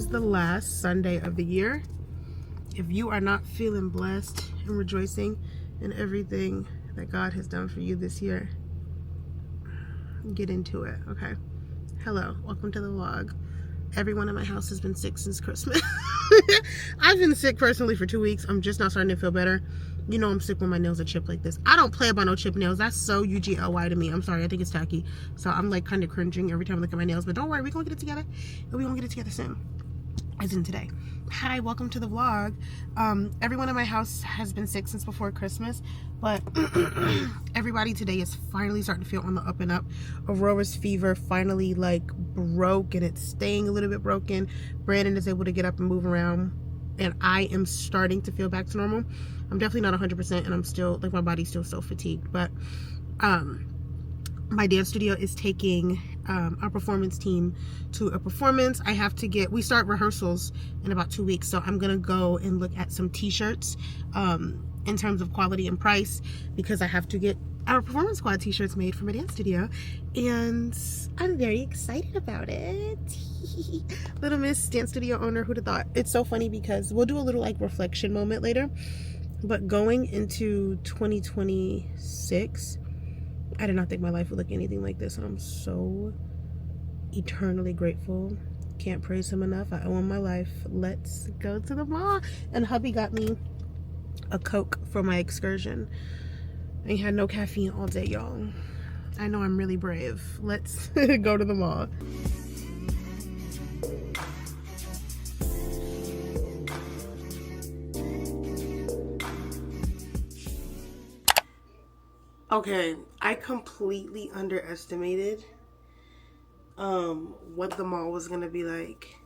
is the last Sunday of the year. If you are not feeling blessed and rejoicing in everything that God has done for you this year, get into it, okay? Hello, welcome to the vlog. Everyone in my house has been sick since Christmas. I've been sick personally for 2 weeks. I'm just now starting to feel better. You know I'm sick when my nails are chipped like this. I don't play about no chipped nails. That's so UGLY to me. I'm sorry, I think it's tacky. So I'm like kind of cringing every time I look at my nails. But don't worry, we're gonna get it together. And we're gonna get it together soon. As in today. Hi, welcome to the vlog. Everyone in my house has been sick since before Christmas, but everybody today is finally starting to feel on the up and up. Aurora's fever finally like broke, and it's staying a little bit broken. Brandon is able to get up and move around, and I am starting to feel back to normal. I'm definitely not 100%, and I'm still like, my body's still so fatigued, but my dance studio is taking our performance team to a performance. We start rehearsals in about 2 weeks, so I'm gonna go and look at some t-shirts in terms of quality and price, because I have to get our performance squad t-shirts made for my dance studio, and I'm very excited about it. Little Miss Dance Studio owner, who'd have thought? It's so funny because we'll do a little like reflection moment later, but going into 2026, I did not think my life would look anything like this, and I'm so eternally grateful. Can't praise him enough. I owe him my life. Let's go to the mall. And hubby got me a Coke for my excursion. I had no caffeine all day, y'all. I know I'm really brave. Let's go to the mall. Okay, I completely underestimated what the mall was gonna be like.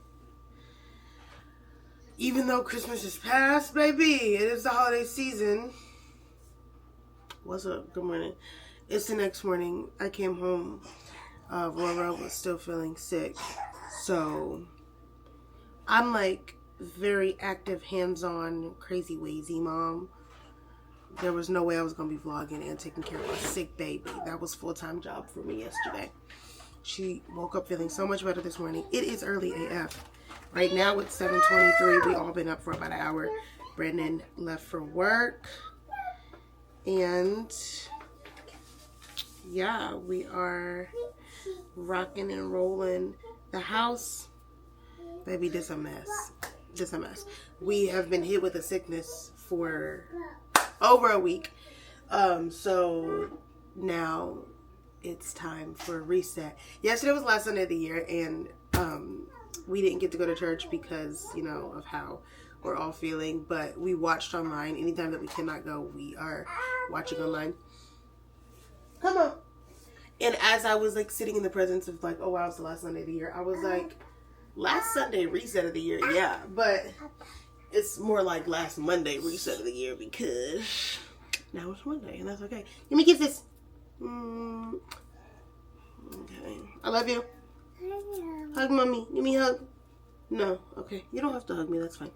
Even though Christmas is past, baby, it is the holiday season. What's up? Good morning. It's the next morning. I came home. Aurora was still feeling sick, so I'm like very active, hands-on, crazy wazy mom. There was no way I was going to be vlogging and taking care of a sick baby. That was a full-time job for me yesterday. She woke up feeling so much better this morning. It is early AF. Right now it's 7:23. We all been up for about an hour. Brandon left for work. And yeah, we are rocking and rolling. The house, baby, this a mess. This a mess. We have been hit with a sickness for over a week, so now it's time for a reset. Yesterday was the last Sunday of the year, and we didn't get to go to church because, you know, of how we're all feeling, but we watched online. Anytime that we cannot go, we are watching online. Come on. And as I was like sitting in the presence of like, oh wow, it's the last Sunday of the year, I was like, last Sunday reset of the year, yeah, but it's more like last Monday reset of the year, because now it's Monday, and that's okay. Give me kisses. Okay. I love you. Hug mommy. Give me a hug. No. Okay. You don't have to hug me. That's fine.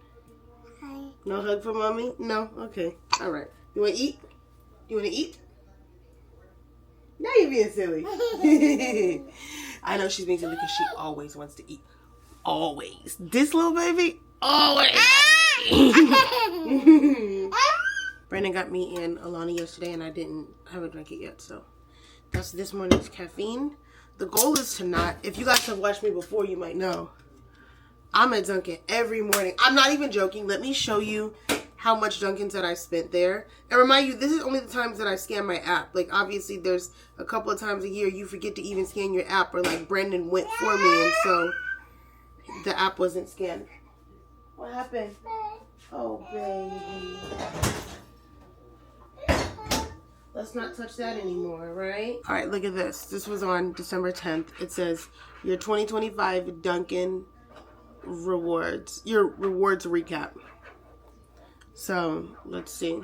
Hi. No hug for mommy? No? Okay. All right. You want to eat? You want to eat? Now you're being silly. I know she's being silly because she always wants to eat. Always. This little baby? Always. Brandon got me and Alani yesterday, and I haven't drank it yet, so that's this morning's caffeine. The goal is to not, if you guys have watched me before, you might know, I'm at Dunkin' every morning. I'm not even joking. Let me show you how much Dunkin's that I spent there. And remind you, this is only the times that I scan my app. Like, obviously, there's a couple of times a year you forget to even scan your app, or like Brandon went for me, and so the app wasn't scanned. What happened? Oh, baby. Let's not touch that anymore, right? All right, look at this. This was on December 10th. It says, your 2025 Dunkin' rewards. Your rewards recap. So, let's see.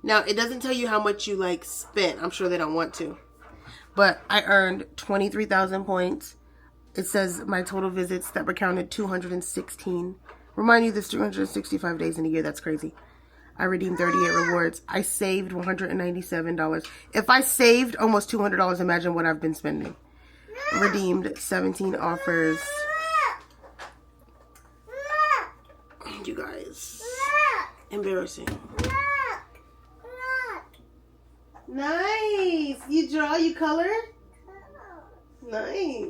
Now, it doesn't tell you how much you, like, spent. I'm sure they don't want to. But I earned 23,000 points. It says my total visits that were counted, 216. Remind you, there's 365 days in a year. That's crazy. I redeemed 38 rewards. I saved $197. If I saved almost $200, imagine what I've been spending. Redeemed 17 offers. you guys. Embarrassing. Nice. You draw, you color? Nice.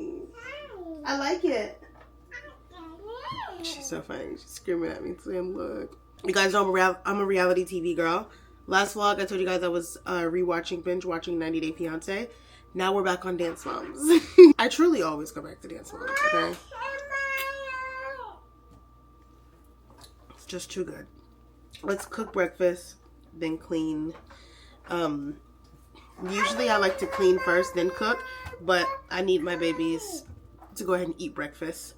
I like it. She's so funny. She's screaming at me saying, look. You guys know I'm a reality TV girl. Last vlog, I told you guys I was binge watching 90 Day Fiance. Now we're back on Dance Moms. I truly always go back to Dance Moms, okay? It's just too good. Let's cook breakfast, then clean. Usually I like to clean first, then cook, but I need my babies to go ahead and eat breakfast.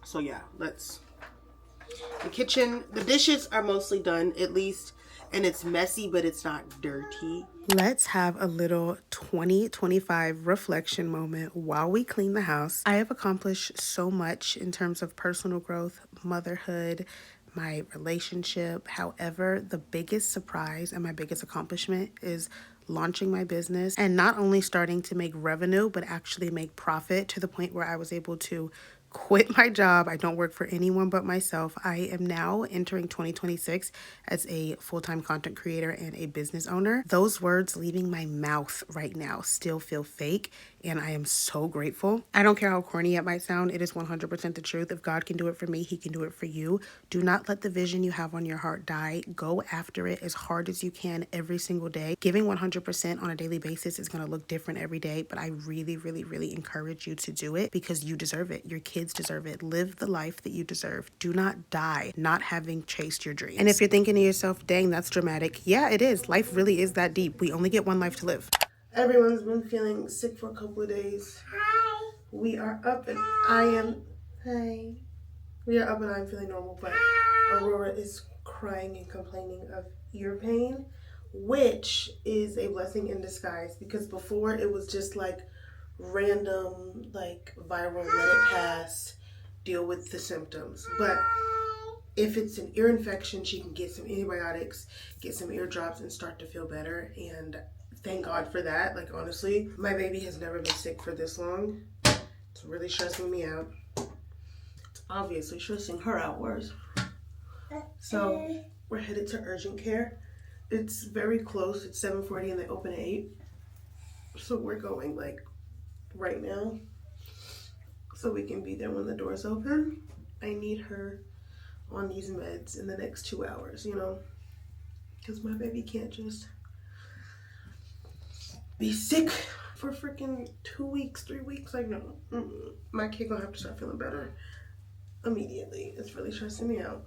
So yeah, the kitchen, the dishes are mostly done, at least, and it's messy, but it's not dirty. Let's have a little 2025 reflection moment while we clean the house. I have accomplished so much in terms of personal growth, motherhood, my relationship. However, the biggest surprise and my biggest accomplishment is launching my business and not only starting to make revenue, but actually make profit to the point where I was able to quit my job. I don't work for anyone but myself. I am now entering 2026 as a full-time content creator and a business owner. Those words leaving my mouth right now still feel fake, and I am so grateful. I don't care how corny it might sound. It is 100% the truth. If God can do it for me, he can do it for you. Do not let the vision you have on your heart die. Go after it as hard as you can every single day. Giving 100% on a daily basis is going to look different every day, but I really, really, really encourage you to do it because you deserve it. Your kids deserve it. Live the life that you deserve. Do not die not having chased your dreams. And if you're thinking to yourself, dang, that's dramatic. Yeah, it is. Life really is that deep. We only get one life to live. Everyone's been feeling sick for a couple of days. Hi. We are up and I am... Hi. We are up and I'm feeling normal, but Aurora is crying and complaining of ear pain, which is a blessing in disguise because before it was just like random, like viral, let it pass, deal with the symptoms. But if it's an ear infection, she can get some antibiotics, get some ear drops, and start to feel better. And thank God for that. Like, honestly, my baby has never been sick for this long. It's really stressing me out. It's obviously stressing her out worse. So we're headed to urgent care. It's very close. It's 7:40 and they open at 8. So we're going like right now so we can be there when the doors open. I need her on these meds in the next 2 hours, you know, because my baby can't just be sick for freaking 2 weeks, 3 weeks. Like, no, my kid gonna have to start feeling better immediately. It's really stressing me out.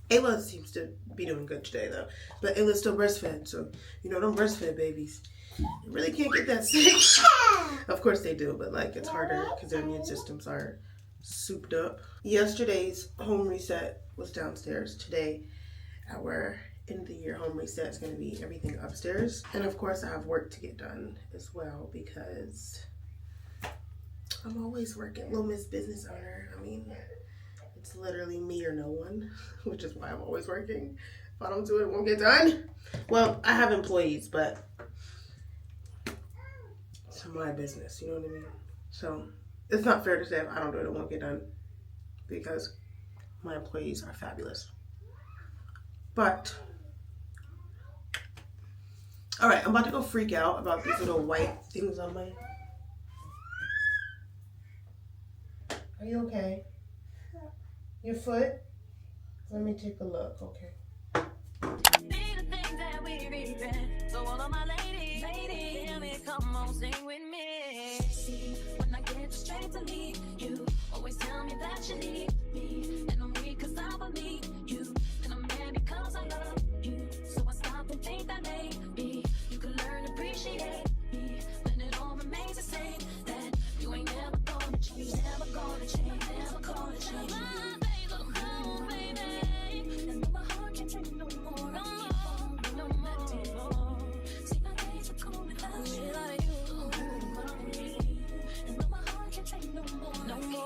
Ayla seems to be doing good today though, but Ayla's still breastfed, so you know them breastfed babies, you really can't get that sick. Of course they do, but like it's harder because their immune systems are souped up. Yesterday's home reset was downstairs. Today, our end of the year home reset is going to be everything upstairs. And of course I have work to get done as well because I'm always working. Little Miss Business Owner. I mean, it's literally me or no one, which is why I'm always working. If I don't do it, it won't get done. Well, I have employees, but it's my business, you know what I mean? So it's not fair to say if I don't do it, it won't get done because my employees are fabulous. But, all right, I'm about to go freak out about these little white things on my... Are you okay? Your foot? Let me take a look, okay. So all of my ladies, hear me, come on, sing with me. See, when I get straight to me, you always tell me that you need me. And I'm weak cause I believe you. And I'm mad because I love you. So I stop and think that maybe you can learn to appreciate me. When it all remains the same, that you ain't never gonna change, never gonna change, never gonna change. My baby, oh baby, and my heart can't take no more. No more. See my days are cold without you. And my heart can't take no more. No more.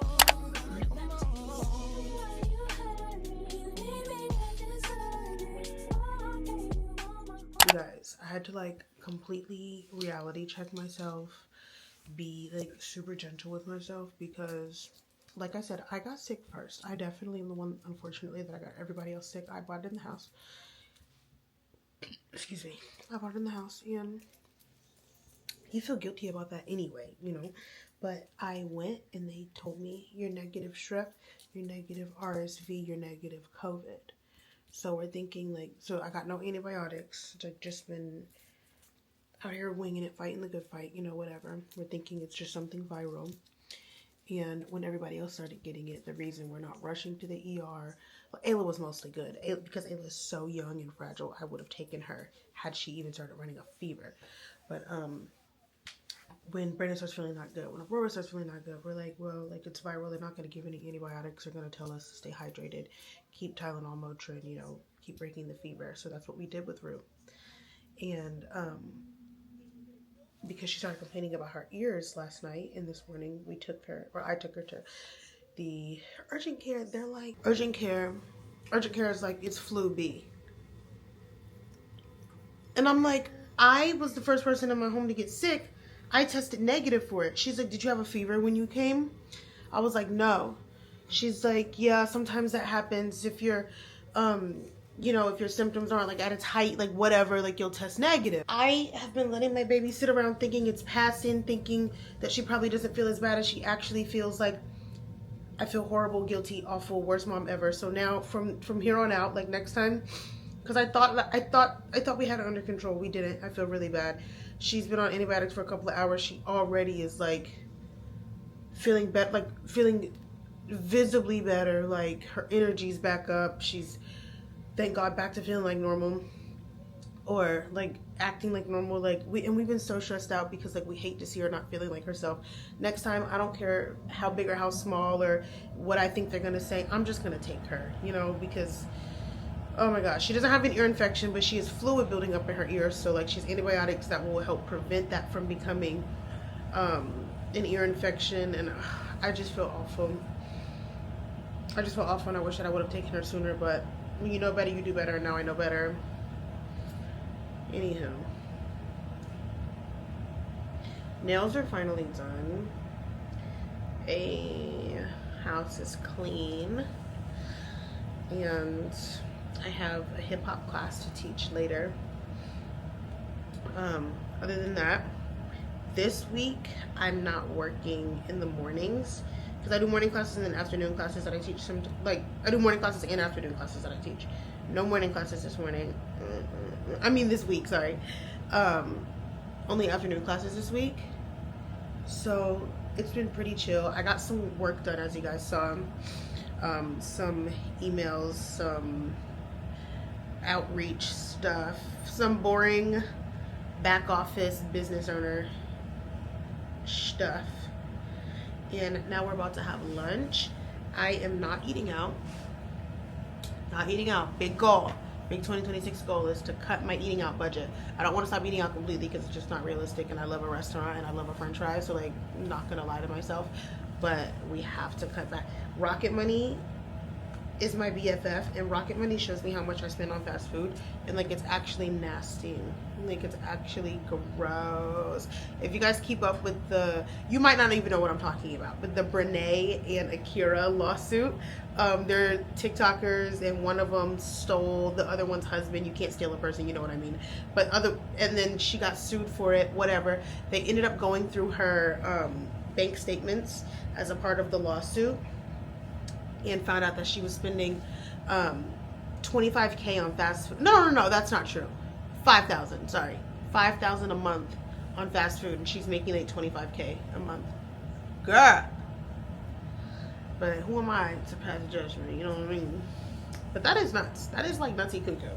You guys, I had to like completely reality check myself, be like super gentle with myself because like I said, I got sick first. I definitely am the one, unfortunately, that I got everybody else sick. I bought it in the house. Excuse me. I bought it in the house, and you feel guilty about that anyway, you know. But I went and they told me you're negative strep, you're negative RSV, you're negative COVID. So we're thinking like, so I got no antibiotics. I've just been out here winging it, fighting the good fight, you know, whatever. We're thinking it's just something viral. And when everybody else started getting it, the reason we're not rushing to the ER, well, Ayla was mostly good. Because Ayla is so young and fragile, I would have taken her had she even started running a fever. But when Brandon starts feeling not good, when Aurora starts feeling not good, we're like, well, like it's viral. They're not going to give any antibiotics. They're going to tell us to stay hydrated, keep Tylenol, Motrin, you know, keep breaking the fever. So that's what we did with Rue. And because she started complaining about her ears last night and this morning, I took her to the urgent care. They're like, urgent care is like, it's flu B. And I'm like, I was the first person in my home to get sick. I tested negative for it. She's like, did you have a fever when you came? I was like, no. She's like, yeah, sometimes that happens if you're, you know, if your symptoms aren't like at its height, like whatever, like you'll test negative. I have been letting my baby sit around thinking it's passing, thinking that she probably doesn't feel as bad as she actually feels. Like, I feel horrible, guilty, awful, worst mom ever. So now from here on out, like next time, because I thought we had it under control. We didn't. I feel really bad. She's been on antibiotics for a couple of hours. She already is like feeling better, like feeling visibly better. Like her energy's back up. She's, thank God, back to feeling like normal, or like acting like normal. Like we've been so stressed out because like we hate to see her not feeling like herself. Next time, I don't care how big or how small or what I think they're gonna say. I'm just gonna take her, you know, because oh my gosh, she doesn't have an ear infection, but she has fluid building up in her ears. So like she's antibiotics that will help prevent that from becoming an ear infection. And I just feel awful. I just feel awful, and I wish that I would have taken her sooner. But when you know better, you do better. And now I know better. Anywho, nails are finally done. House is clean, and I have a hip-hop class to teach later. Other than that, this week I'm not working in the mornings because I do morning classes and then afternoon classes that I teach. I do morning classes and afternoon classes that I teach. No morning classes this morning. This week, sorry. Only afternoon classes this week. So it's been pretty chill. I got some work done, as you guys saw. Some emails, some outreach stuff, some boring back office business owner stuff. And now we're about to have lunch. I am not eating out. Big goal. Big 2026 goal is to cut my eating out budget. I don't want to stop eating out completely because it's just not realistic, and I love a restaurant and I love a french fry, so like I'm not gonna lie to myself, but we have to cut back. Rocket Money is my BFF, and Rocket Money shows me how much I spend on fast food, and like it's actually nasty. Like it's actually gross. If you guys keep up with you might not even know what I'm talking about, but the Brene and Akira lawsuit, they're TikTokers, and one of them stole the other one's husband. You can't steal a person, you know what I mean. And then she got sued for it, whatever. They ended up going through her bank statements as a part of the lawsuit, and found out that she was spending $25K on fast food. No, that's not true. $5,000 a month on fast food, and she's making like $25K a month. Girl. But who am I to pass judgment? You know what I mean? But that is nuts. That is like nutty cuckoo.